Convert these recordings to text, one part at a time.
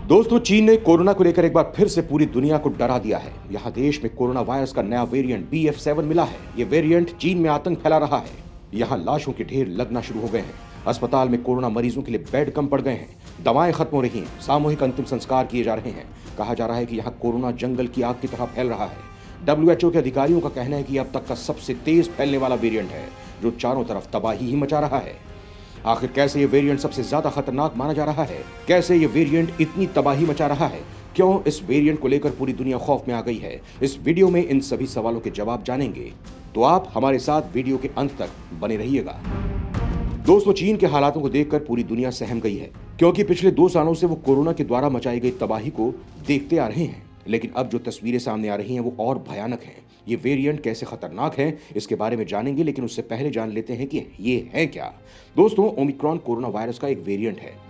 दोस्तों, चीन ने कोरोना को लेकर एक बार फिर से पूरी दुनिया को डरा दिया है। यहाँ देश में कोरोना वायरस का नया वेरिएंट BF7 मिला है। ये वेरिएंट चीन में आतंक फैला रहा है। यहाँ लाशों के ढेर लगना शुरू हो गए हैं। अस्पताल में कोरोना मरीजों के लिए बेड कम पड़ गए हैं। दवाएं खत्म हो रही हैं। सामूहिक अंतिम संस्कार किए जा रहे हैं। कहा जा रहा है कि यहाँ कोरोना जंगल की आग की तरह फैल रहा है। WHO के अधिकारियों का कहना है कि अब तक का सबसे तेज फैलने वाला वेरिएंट है, जो चारों तरफ तबाही ही मचा रहा है। आखिर कैसे ये वेरिएंट सबसे ज्यादा खतरनाक माना जा रहा है? कैसे ये वेरिएंट इतनी तबाही मचा रहा है? क्यों इस वेरिएंट को लेकर पूरी दुनिया खौफ में आ गई है? इस वीडियो में इन सभी सवालों के जवाब जानेंगे, तो आप हमारे साथ वीडियो के अंत तक बने रहिएगा। दोस्तों, चीन के हालातों को देखकर पूरी दुनिया सहम गई है, क्योंकि पिछले 2 सालों से वो कोरोना के द्वारा मचाई गई तबाही को देखते आ रहे हैं। लेकिन अब जो तस्वीरें सामने आ रही हैं वो और भयानक हैं। ये वेरिएंट कैसे खतरनाक है, इसके बारे में जानेंगे, लेकिन उससे पहले जान लेते हैं कि ये है क्या। दोस्तों, ओमिक्रॉन कोरोना वायरस का एक वेरिएंट है।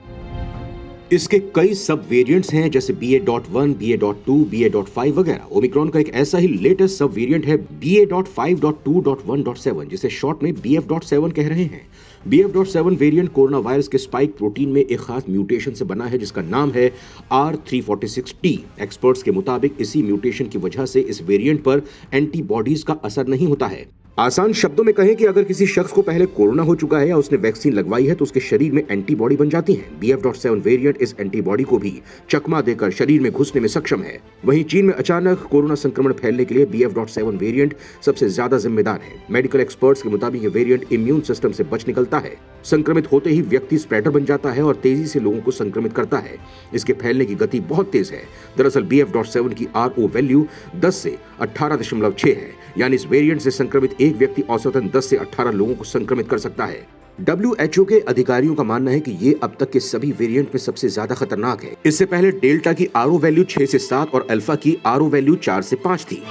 इसके कई सब वेरिएंट्स हैं, जैसे BA.1, BA.2, BA.5 वगैरह। ओमिक्रॉन का एक ऐसा ही लेटेस्ट सब वेरिएंट है BA.5.2.1.7, जिसे शॉर्ट में BF.7 कह रहे हैं। BF.7 वेरिएंट कोरोना वायरस के स्पाइक प्रोटीन में एक खास म्यूटेशन से बना है, जिसका नाम है R346T। एक्सपर्ट्स के मुताबिक इसी म्यूटेशन की वजह से इस वेरिएंट पर एंटीबॉडीज का असर नहीं होता है। आसान शब्दों में कहें कि अगर किसी शख्स को पहले कोरोना हो चुका है या उसने वैक्सीन लगवाई है, तो उसके शरीर में एंटीबॉडी बन जाती है। BF.7 वेरिएंट इस एंटीबॉडी को भी चकमा देकर शरीर में घुसने में सक्षम है। वहीं चीन में अचानक कोरोना संक्रमण फैलने के लिए BF.7 वेरिएंट सबसे ज्यादा जिम्मेदार है। मेडिकल एक्सपर्ट्स के मुताबिक ये वेरिएंट इम्यून सिस्टम से बच निकलता है। संक्रमित होते ही व्यक्ति स्प्रेडर बन जाता है और तेजी से लोगों को संक्रमित करता है। इसके फैलने की गति बहुत तेज है। दरअसल BF.7 की RO वैल्यू 10 से 18.6 है, यानी इस वेरिएंट से संक्रमित एक व्यक्ति औसतन 10 से 18 लोगों को संक्रमित कर सकता है। WHO के अधिकारियों का मानना है कि ये अब तक के सभी वेरिएंट में सबसे ज्यादा खतरनाक है। इससे पहले डेल्टा की RO वैल्यू 6 से 7 और अल्फा की RO वैल्यू 4 से 5 थी।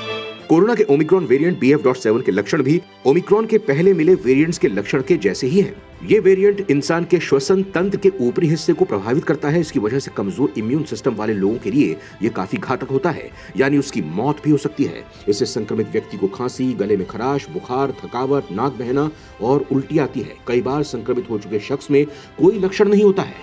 कोरोना के ओमिक्रॉन वेरिएंट BF.7 के लक्षण भी ओमिक्रॉन के पहले मिले वेरिएंट्स के लक्षण के जैसे ही हैं। ये वेरिएंट इंसान के श्वसन तंत्र के ऊपरी हिस्से को प्रभावित करता है। इसकी वजह से कमजोर इम्यून सिस्टम वाले लोगों के लिए ये काफी घातक होता है, यानी उसकी मौत भी हो सकती है। इससे संक्रमित व्यक्ति को खांसी, गले में खराश, बुखार, थकावट, नाक बहना और उल्टी आती है। कई बार संक्रमित हो चुके शख्स में कोई लक्षण नहीं होता है,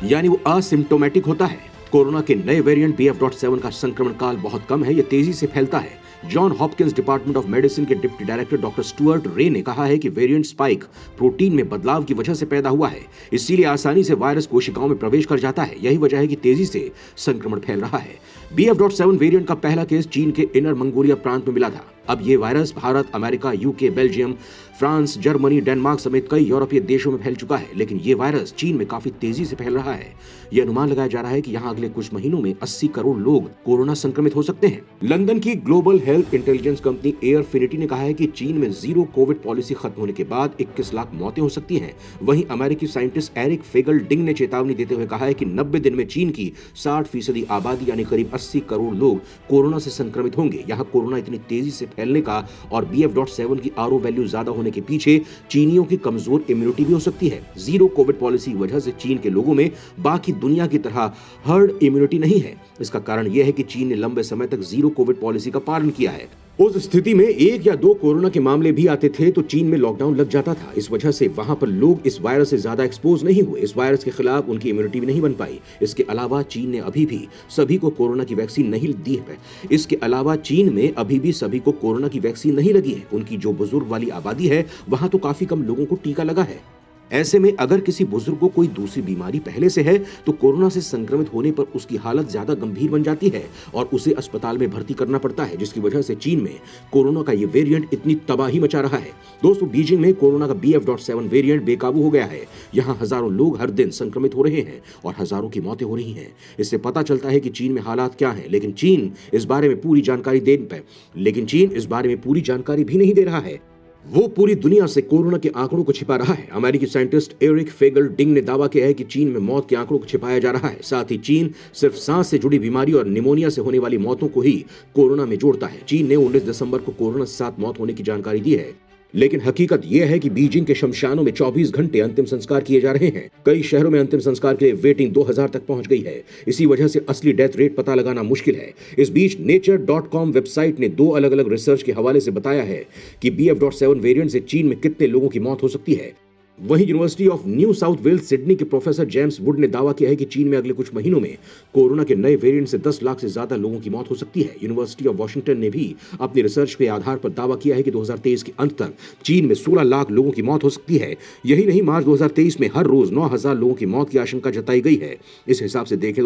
यानी वो असिम्प्टोमेटिक होता है। कोरोना के नए वेरिएंट BF.7 का संक्रमण काल बहुत कम है। ये तेजी से फैलता है। John Hopkins department of medicine के डिप्टी डायरेक्टर डॉक्टर स्टुअर्ट रे ने कहा है कि वेरिएंट स्पाइक प्रोटीन में बदलाव की वजह से पैदा हुआ है, इसीलिए आसानी से वायरस कोशिकाओं में प्रवेश कर जाता है। यही वजह है कि तेजी से संक्रमण फैल रहा है। BF.7 वेरिएंट का पहला केस चीन के इनर मंगोलिया प्रांत में मिला था। अब ये virus Bharat, America, UK, Belgium, France, Germany, Denmark समेत कई यूरोपीय देशों में फैल चुका है। लेकिन ये वायरस चीन में काफी तेजी से फैल रहा है। यह अनुमान लगाया जा रहा है कि यहाँ अगले कुछ महीनों में 80 करोड़ लोग कोरोना संक्रमित हो सकते हैं। लंदन की global health intelligence company Airfinity ने कहा है कि चीन में जीरो कोविड पॉलिसी खत्म होने के बाद 21 लाख मौतें हो सकती हैं। वहीं अमेरिकी साइंटिस्ट एरिक फेगलडिंग ने चेतावनी देते हुए कहा है कि 90 दिन में चीन की 60% आबादी यानी करीब 80 करोड़ लोग कोरोना से संक्रमित होंगे। यहाँ कोरोना इतनी तेजी से फैलने का और BF.7 की RO वैल्यू ज्यादा होने के पीछे चीनियों की कमजोर इम्यूनिटी भी हो सकती है। जीरो कोविड पॉलिसी की वजह से चीन के लोगों में बाकी दुनिया की तरह हर्ड इम्यूनिटी नहीं है। इसका कारण यह है कि चीन ने लंबे समय तक जीरो कोविड पॉलिसी का पालन किया है। उस स्थिति में 1 या 2 कोरोना के मामले भी आते थे तो चीन में लॉकडाउन लग जाता था। इस वजह से वहां पर लोग इस वायरस से ज्यादा एक्सपोज नहीं हुए। इस वायरस के खिलाफ उनकी इम्यूनिटी भी नहीं बन पाई। इसके अलावा चीन ने अभी भी सभी को कोरोना की वैक्सीन नहीं दी है। इसके अलावा चीन में अभी भी सभी को कोरोना की वैक्सीन नहीं लगी है। उनकी जो बुजुर्ग वाली आबादी है, वहां तो काफी कम लोगों को टीका लगा है। ऐसे में अगर किसी बुजुर्ग को कोई दूसरी बीमारी पहले से है तो कोरोना से संक्रमित होने पर उसकी हालत ज्यादा गंभीर बन जाती है और उसे अस्पताल में भर्ती करना पड़ता है, जिसकी वजह से चीन में कोरोना का ये वेरिएंट इतनी तबाही मचा रहा है। दोस्तों, बीजिंग में कोरोना का BF.7 वेरिएंट बेकाबू हो गया है। यहाँ हजारों लोग हर दिन संक्रमित हो रहे हैं और हजारों की मौतें हो रही हैं। इससे पता चलता है कि चीन में हालात क्या हैं, लेकिन चीन इस बारे में पूरी जानकारी भी नहीं दे रहा है। वो पूरी दुनिया से कोरोना के आंकड़ों को छिपा रहा है। अमेरिकी साइंटिस्ट एरिक फेगलडिंग ने दावा किया है कि चीन में मौत के आंकड़ों को छिपाया जा रहा है। साथ ही चीन सिर्फ सांस से जुड़ी बीमारी और निमोनिया से होने वाली मौतों को ही कोरोना में जोड़ता है। चीन ने 19 दिसंबर को कोरोना से 7 मौत होने की जानकारी दी है, लेकिन हकीकत यह है कि बीजिंग के शमशानों में 24 घंटे अंतिम संस्कार किए जा रहे हैं। कई शहरों में अंतिम संस्कार के लिए वेटिंग 2000 तक पहुंच गई है। इसी वजह से असली डेथ रेट पता लगाना मुश्किल है। इस बीच nature.com वेबसाइट ने 2 अलग-अलग रिसर्च के हवाले से बताया है कि BF.7 वेरिएंट से चीन में कितने लोगों की मौत हो सकती है। वहीं university of New South Wales Sydney के प्रोफेसर जेम्स वुड ने दावा किया है कि चीन में अगले कुछ महीनों में कोरोना के नए वेरिएंट से 10 लाख से ज्यादा लोगों की मौत हो सकती है। यूनिवर्सिटी ऑफ वॉशिंगटन ने भी अपनी रिसर्च के आधार पर दावा किया है कि 2023 के अंत तक चीन में 16 लाख लोगों की मौत हो सकती है। यही नहीं, मार्च 2023 में हर रोज 9,000 लोगों की मौत की आशंका जताई गई है। इस हिसाब से देखें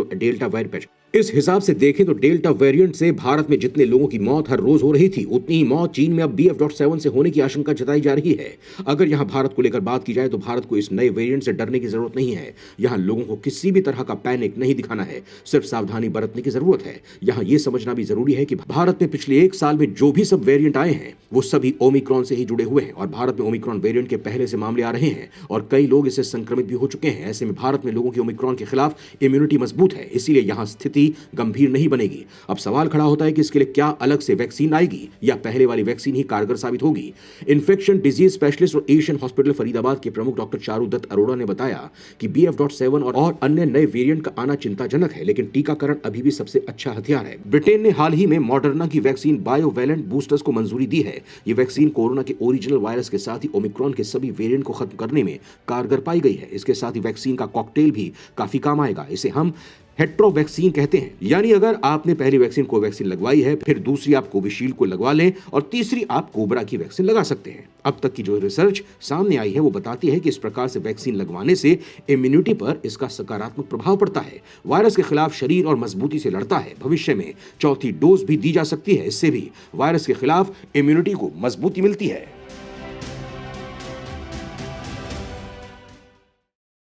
तो डेल्टा वेरिएंट से भारत में जितने लोगों की मौत हर रोज हो रही थी, उतनी ही मौत चीन में अब BF.7 से होने की आशंका जताई जा रही है। अगर यहां भारत को लेकर बात की जाए तो भारत को इस नए वेरिएंट से डरने की जरूरत नहीं है। यहां लोगों को किसी भी तरह का पैनिक नहीं दिखाना है, सिर्फ सावधानी बरतने की जरूरत है। यहां यह समझना भी जरूरी है कि भारत में पिछले 1 साल में जो भी सब वेरिएंट आए हैं वो सभी ओमिक्रॉन से ही जुड़े हुए हैं और भारत में ओमिक्रॉन वेरिएंट के पहले से मामले आ रहे हैं और कई लोग इससे संक्रमित भी हो चुके हैं। ऐसे में भारत में लोगों की ओमिक्रॉन के खिलाफ इम्यूनिटी मजबूत है, इसीलिए यहां स्थिति गंभीर नहीं बनेगी। अब सवाल खड़ा होता है कि इसके लिए क्या अलग से वैक्सीन आएगी या पहले वाली वैक्सीन ही कारगर साबित होगी। इन्फेक्शन डिजीज स्पेशलिस्ट और एशियन हॉस्पिटल फरीदाबाद के प्रमुख डॉक्टर चारू दत्त अरोड़ा ने बताया कि BF.7 और अन्य नए वेरिएंट का आना चिंताजनक है, लेकिन टीकाकरण अभी भी सबसे अच्छा हथियार है। ब्रिटेन ने हाल ही में मॉडर्ना की वैक्सीन बायोवेलेंट बूस्टर्स को मंजूरी दी है। ये वैक्सीन कोरोना के ओरिजिनल वायरस के साथ ही ओमिक्रॉन के सभी वेरिएंट को खत्म करने में कारगर पाई गई है। इसके साथ ही वैक्सीन का कॉकटेल भी काफी काम आएगा। इसे हम हेट्रो वैक्सीन कहते हैं, यानी अगर आपने पहली वैक्सीन कोवैक्सीन लगवाई है, फिर दूसरी आप कोविशील्ड को लगवा लें और तीसरी आप कोबरा की वैक्सीन लगा सकते हैं। अब तक की जो रिसर्च सामने आई है वो बताती है कि इस प्रकार से वैक्सीन लगवाने से इम्यूनिटी पर इसका सकारात्मक प्रभाव पड़ता है, वायरस के खिलाफ शरीर और मजबूती से लड़ता है। भविष्य में चौथी डोज भी दी जा सकती है, इससे भी वायरस के खिलाफ इम्यूनिटी को मजबूती मिलती है।